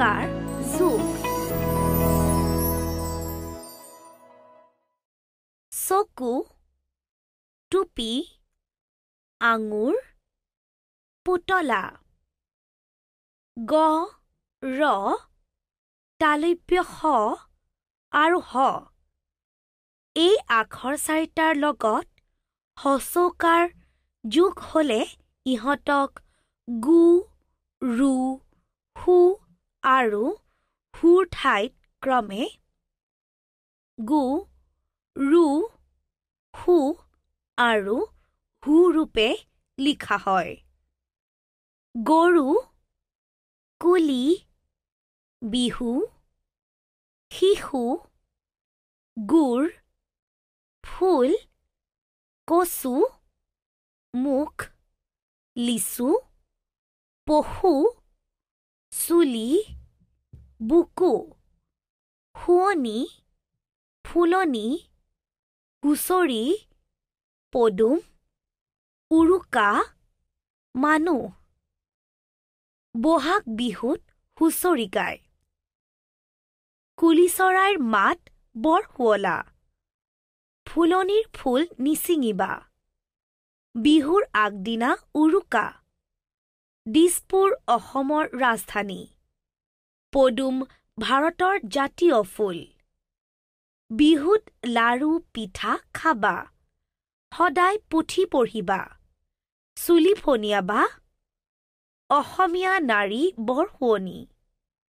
কাৰ যোগ চকু টুপি আঙুৰ পুতলা গ ৰ তালব্য স আৰু হ এই আখৰ চাৰিটাৰ লগত হচৌকাৰ যোগ হলে ইহঁতক গু ৰু হু আৰু হুৰ ঠাইত ক্ৰমে গু ৰু হু আৰু হু ৰূপে লিখা হয় গৰু কুলি বিহু শিশু গুড় ফুল কচু মুখ লিচু পশু চুলি বুকু শুৱনি ফুলনি হুঁচৰি পদুম উৰুকা মানুহ বহাগ বিহুত হুঁচৰি গায় কুলি চৰাইৰ মাত বৰ শুৱলা ফুলনিৰ ফুল নিচিঙিবা বিহুৰ আগদিনা উৰুকা দিছপুৰ অসমৰ ৰাজধানী পদুম ভাৰতৰ জাতীয় ফুল বিহুত লাৰু পিঠা খাবা সদায় পুথি পঢ়িবা চুলি ফনিয়াবা অসমীয়া নাৰী বৰ শুৱনি